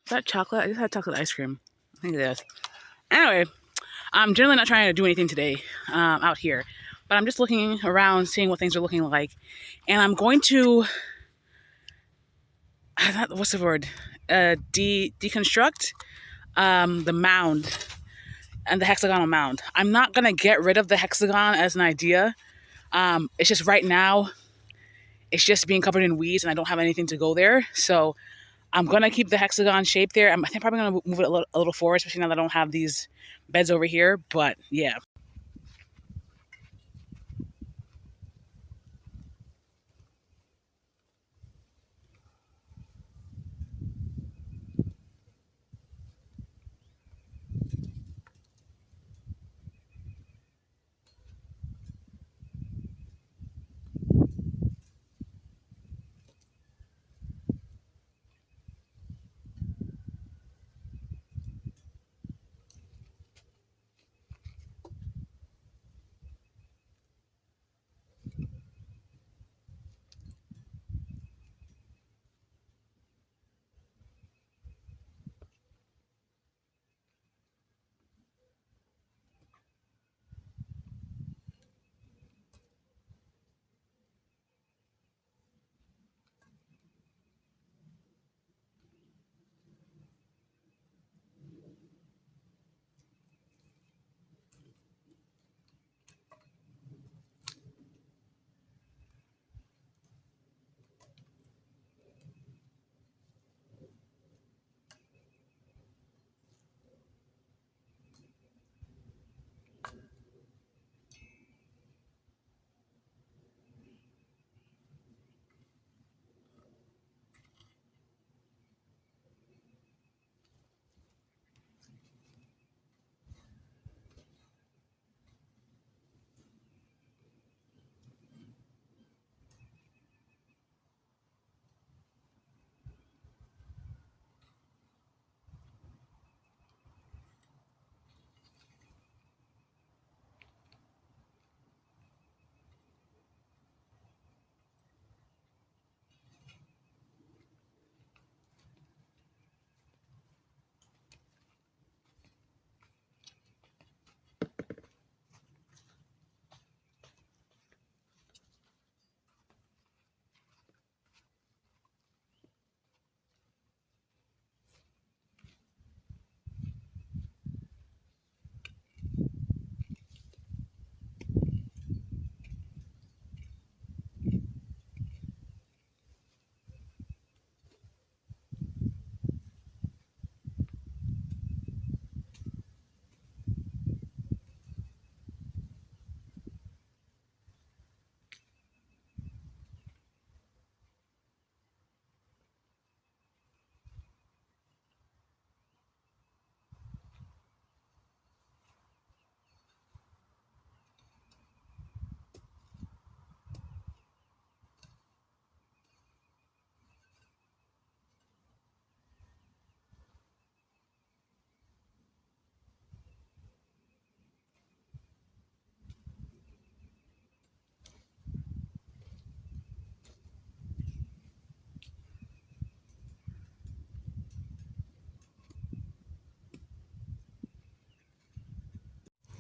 that chocolate? I just had chocolate ice cream. I think it is. Anyway, I'm generally not trying to do anything today out here, but I'm just looking around, seeing what things are looking like, and I'm going to what's the word? Deconstruct the mound and the hexagonal mound. I'm not gonna get rid of the hexagon as an idea. It's just right now, it's just being covered in weeds, and I don't have anything to go there. So I'm gonna keep the hexagon shape there. I think probably gonna move it a little forward, especially now that I don't have these beds over here. But yeah.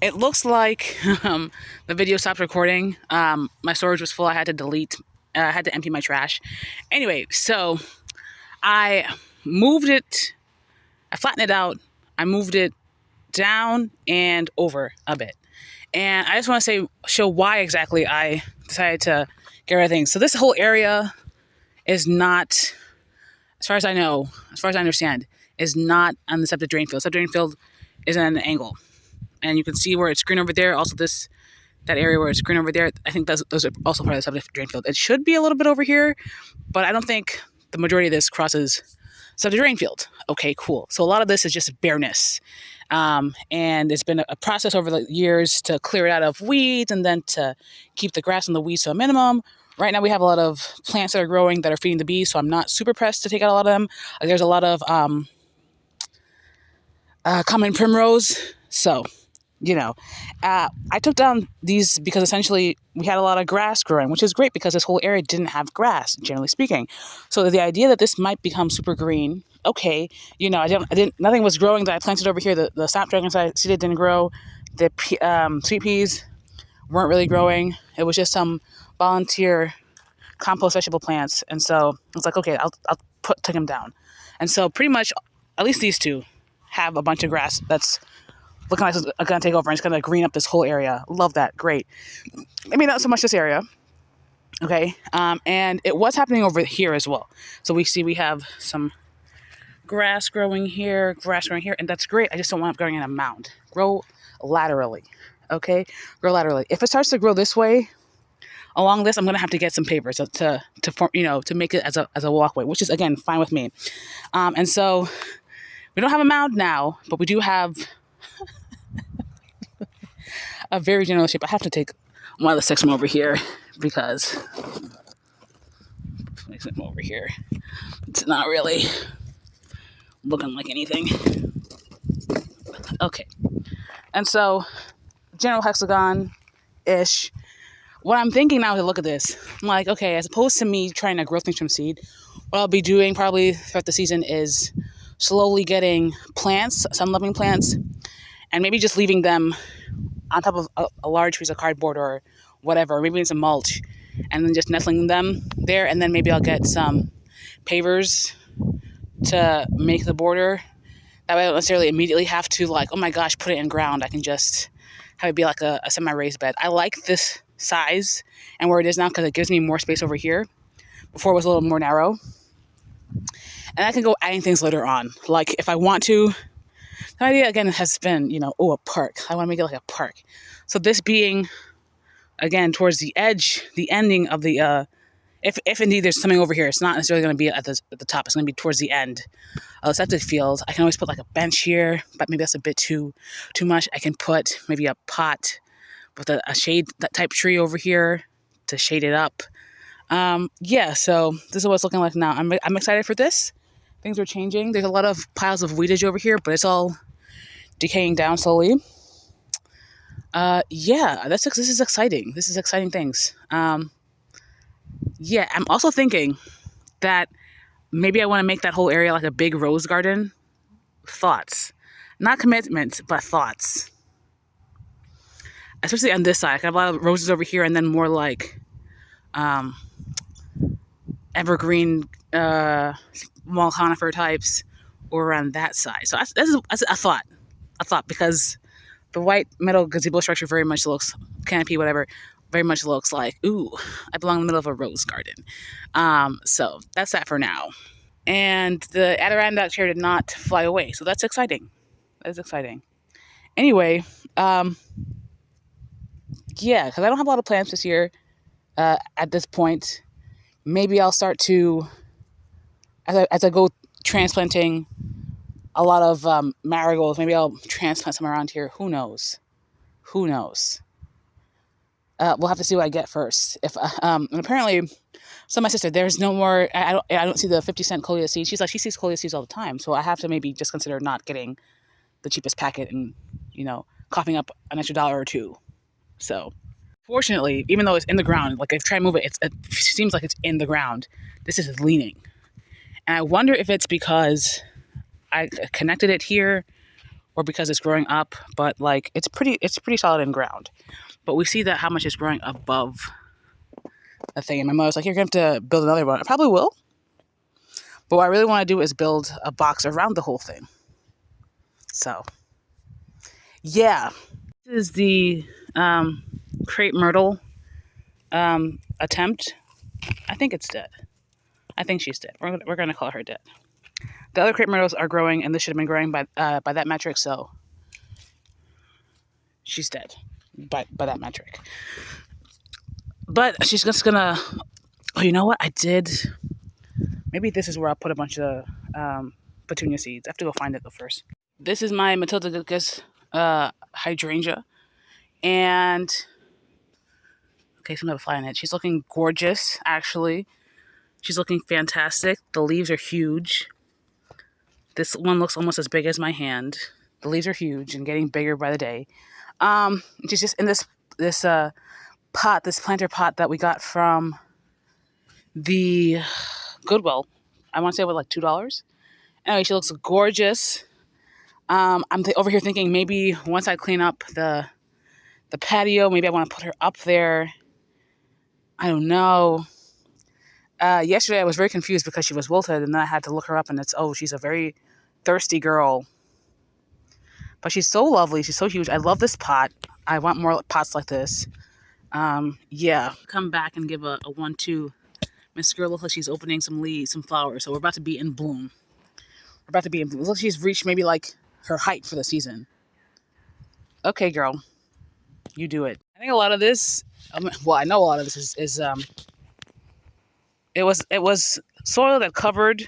It looks like the video stopped recording. My storage was full. I had to delete. I had to empty my trash. Anyway, so I moved it. I flattened it out. I moved it down and over a bit. And I just want to show why exactly I decided to get rid of things. So this whole area is not, as far as I know, as far as I understand, is not on the septic drain field. Septic drain field is at an angle. And you can see where it's green over there. Also that area where it's green over there, I think those are also part of the septic drain field. It should be a little bit over here, but I don't think the majority of this crosses septic drain field. Okay, cool. So a lot of this is just bareness. And it's been a process over the years to clear it out of weeds and then to keep the grass and the weeds to a minimum. Right now we have a lot of plants that are growing that are feeding the bees, so I'm not super pressed to take out a lot of them. There's a lot of common primrose. So you know. I took down these because essentially we had a lot of grass growing, which is great because this whole area didn't have grass, generally speaking. So the idea that this might become super green, okay, nothing was growing that I planted over here. The snapdragons I seeded didn't grow. The sweet peas weren't really growing. It was just some volunteer compost vegetable plants. And so I was like, okay, I'll take them down. And so pretty much, at least these two have a bunch of grass that's looking like it's going to take over and it's going to green up this whole area. Love that. Great. Maybe not so much this area. Okay. And it was happening over here as well. So we have some grass growing here, and that's great. I just don't want it growing in a mound. Grow laterally. Okay. Grow laterally. If it starts to grow this way, along this, I'm going to have to get some pavers to form, to make it as a walkway, which is, again, fine with me. And so we don't have a mound now, but we do have a very general shape. I have to take one of the sticks from over here because it's not really looking like anything. Okay. And so general hexagon-ish. What I'm thinking now to look at this, I'm like, okay, as opposed to me trying to grow things from seed, what I'll be doing probably throughout the season is slowly getting plants, sun-loving plants, and maybe just leaving them on top of a large piece of cardboard or whatever, maybe some mulch, and then just nestling them there. And then maybe I'll get some pavers to make the border. That way I don't necessarily immediately have to, like, oh my gosh, put it in ground. I can just have it be like a semi-raised bed. I like this size and where it is now because it gives me more space over here. Before it was a little more narrow. And I can go adding things later on. Like if I want to, the idea again has been, a park. I want to make it like a park. So this being, again, towards the edge, the ending of the, if indeed there's something over here, it's not necessarily going to be at the top. It's going to be towards the end of the septic field. I can always put like a bench here, but maybe that's a bit too much. I can put maybe a pot with a shade type tree over here to shade it up. So this is what it's looking like now. I'm excited for this. Things are changing. There's a lot of piles of weedage over here, but it's all decaying down slowly. This is exciting. This is exciting things. I'm also thinking that maybe I want to make that whole area like a big rose garden. Thoughts. Not commitments, but thoughts. Especially on this side. I have a lot of roses over here and then more like evergreen small conifer types over on that side. So that's a thought because the white metal gazebo structure very much looks, canopy, whatever, very much looks like, ooh, I belong in the middle of a rose garden. So that's that for now. And the Adirondack chair did not fly away. So that's exciting. That is exciting. Anyway, because I don't have a lot of plants this year at this point. Maybe I'll start to, as I go transplanting a lot of marigolds, maybe I'll transplant some around here. Who knows? We'll have to see what I get first. And apparently, so my sister, there's no more. I don't see the 50-cent Coleus seeds. She's like, she sees Coleus seeds all the time. So I have to maybe just consider not getting the cheapest packet and coughing up an extra $1 or $2. So fortunately, even though it's in the ground, like if I try to move it, it seems like it's in the ground. This is leaning, and I wonder if it's because I connected it here, or because it's growing up. But like it's pretty solid in ground. But we see that how much is growing above the thing. And my mother's like, "You're going to have to build another one." I probably will. But what I really want to do is build a box around the whole thing. So, yeah. This is the crepe myrtle attempt. I think it's dead. I think she's dead. We're going to call her dead. The other crepe myrtles are growing, and this should have been growing by that metric, so she's dead by that metric. But she's just gonna. Oh, you know what? I did. Maybe this is where I'll put a bunch of petunia seeds. I have to go find it though first. This is my Matilda hydrangea, and okay, so I'm gonna fly in it. She's looking gorgeous, actually. She's looking fantastic. The leaves are huge. This one looks almost as big as my hand. The leaves are huge and getting bigger by the day. She's just in this pot, this planter pot that we got from the Goodwill. I want to say it was like $2. Anyway, she looks gorgeous. I'm over here thinking maybe once I clean up the patio, maybe I want to put her up there. I don't know. Yesterday I was very confused because she was wilted, and then I had to look her up, and she's a very thirsty girl. But she's so lovely. She's so huge. I love this pot. I want more pots like this. Yeah. Come back and give a 1-2. Miss Girl looks like she's opening some leaves, some flowers. So we're about to be in bloom. Looks like she's reached maybe like her height for the season. Okay, girl. You do it. I think a lot of this, I know a lot of this is it was soil that covered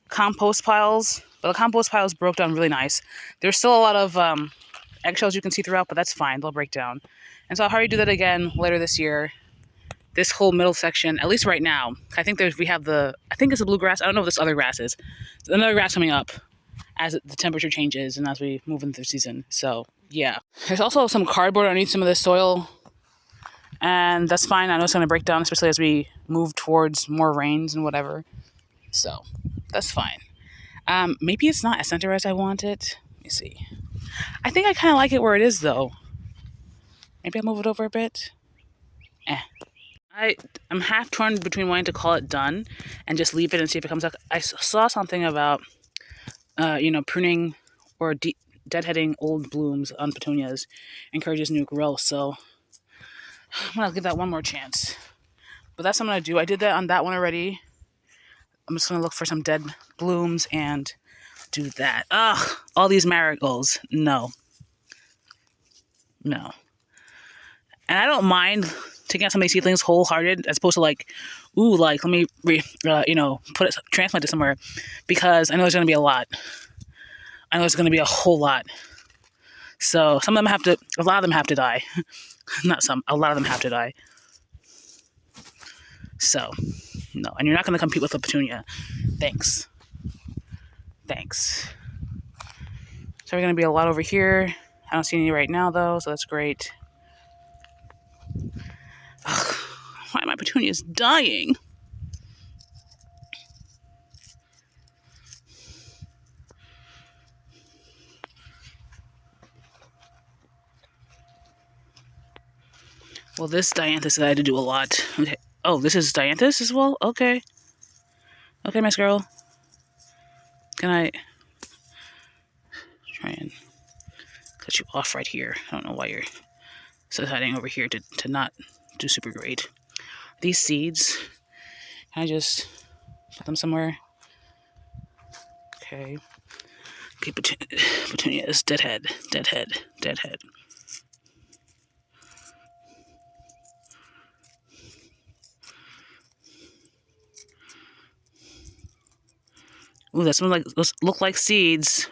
compost piles, but the compost piles broke down really nice. There's still a lot of eggshells you can see throughout, but that's fine. They'll break down. And so I'll probably do that again later this year. This whole middle section, at least right now. I think it's a bluegrass. I don't know if this other grass is. There's another grass coming up as the temperature changes and as we move into the season. So, yeah. There's also some cardboard underneath some of this soil. And that's fine. I know it's going to break down, especially as we move towards more rains and whatever. So, that's fine. Maybe it's not as center as I want it. Let me see. I think I kind of like it where it is, though. Maybe I'll move it over a bit. I'm half torn between wanting to call it done and just leave it and see if it comes up. I saw something about, pruning or deadheading old blooms on petunias encourages new growth. So I'm going to give that one more chance. But that's what I'm going to do. I did that on that one already. I'm just going to look for some dead blooms and do that. Ugh, all these marigolds. No. And I don't mind taking out some of these seedlings wholehearted as opposed to let me transplant it somewhere, because I know there's going to be a lot. I know there's going to be a whole lot. So a lot of them have to die. A lot of them have to die. So, no. And you're not going to compete with a petunia. Thanks. So we're going to be a lot over here. I don't see any right now, though, so that's great. Ugh, why are my petunias dying? Well, this dianthus I had to do a lot. Okay. Oh, this is dianthus as well? Okay. Okay, Miss Girl. Can I try and cut you off right here? I don't know why you're deciding over here to not do super great. These seeds, can I just put them somewhere? Okay. Okay, petunias, deadhead. Ooh, that smells like, look like seeds.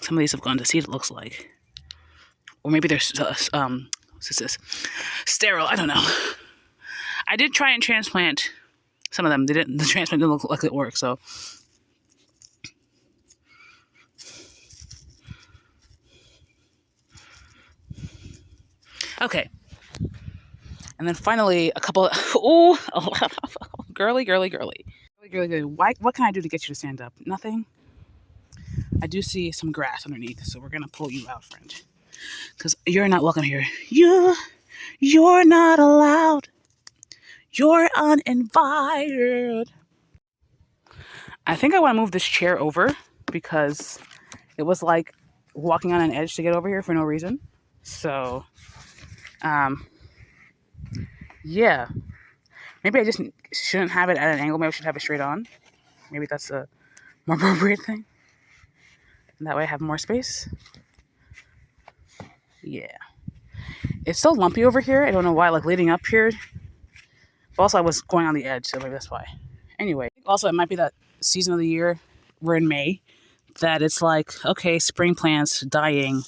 Some of these have gone to seed, it looks like. Or maybe they're, what's this? Sterile, I don't know. I did try and transplant some of them. The transplant didn't look like it worked, so. Okay. And then finally, a couple, girly. What can I do to get you to stand up? Nothing? I do see some grass underneath, so we're going to pull you out, friend. Because you're not welcome here. You're not allowed. You're uninvited. I think I want to move this chair over because it was like walking on an edge to get over here for no reason. So, yeah. Maybe I just shouldn't have it at an angle. Maybe I should have it straight on. Maybe that's a more appropriate thing. And that way I have more space. Yeah. It's so lumpy over here. I don't know why, leading up here. But also I was going on the edge, so maybe that's why. Anyway, also it might be that season of the year, we're in May, that it's like, okay, spring plants dying.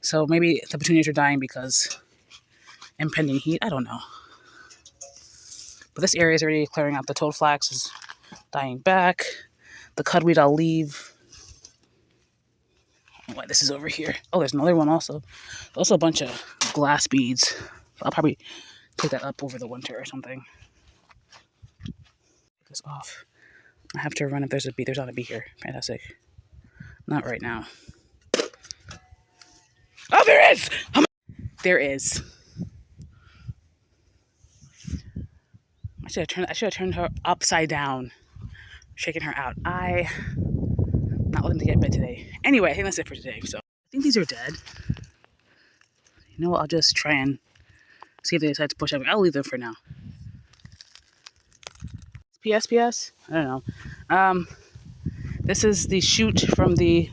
So maybe the petunias are dying because impending heat. I don't know. But this area is already clearing out. The toad flax is dying back. The cudweed I'll leave. Why this is over here. Oh, there's another one also. Also a bunch of glass beads. I'll probably take that up over the winter or something. Take this off. I have to run if there's a bee. There's not a bee here. Fantastic. Not right now. Oh, there is! There is. I should have turned her upside down. Shaking her out. Not looking to get in bed today. Anyway, I think that's it for today. So I think these are dead. You know what? I'll just try and see if they decide to push up. I'll leave them for now. PS? I don't know. This is the shoot from the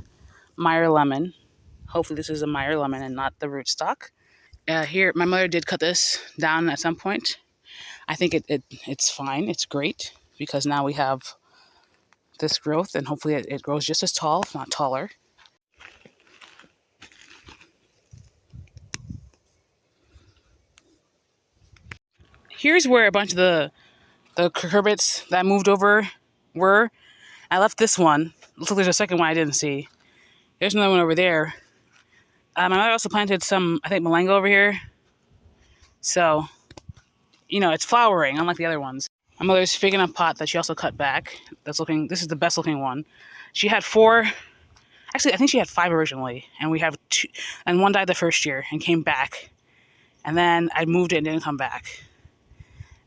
Meyer lemon. Hopefully this is a Meyer lemon and not the rootstock. Here, my mother did cut this down at some point. I think it's fine. It's great because now we have this growth and hopefully it grows just as tall, if not taller. Here's where a bunch of the cucurbits that moved over were. I left this one. Looks like there's a second one I didn't see. There's another one over there. My mother also planted some, I think, moringa over here. So, you know, it's flowering, unlike the other ones. My mother's big enough pot that she also cut back. This is the best looking one. She had 4, actually, I think she had 5 originally. And we have 2, and one died the first year and came back. And then I moved it and didn't come back.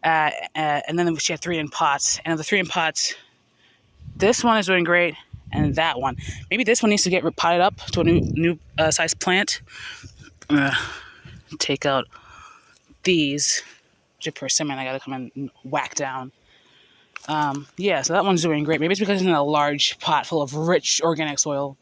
And then she had 3 in pots. And of the 3 in pots, this one is doing great, and that one. Maybe this one needs to get potted up to a new size plant. Take out these. Persimmon, I gotta come and whack down. Yeah, so that one's doing great. Maybe it's because it's in a large pot full of rich organic soil.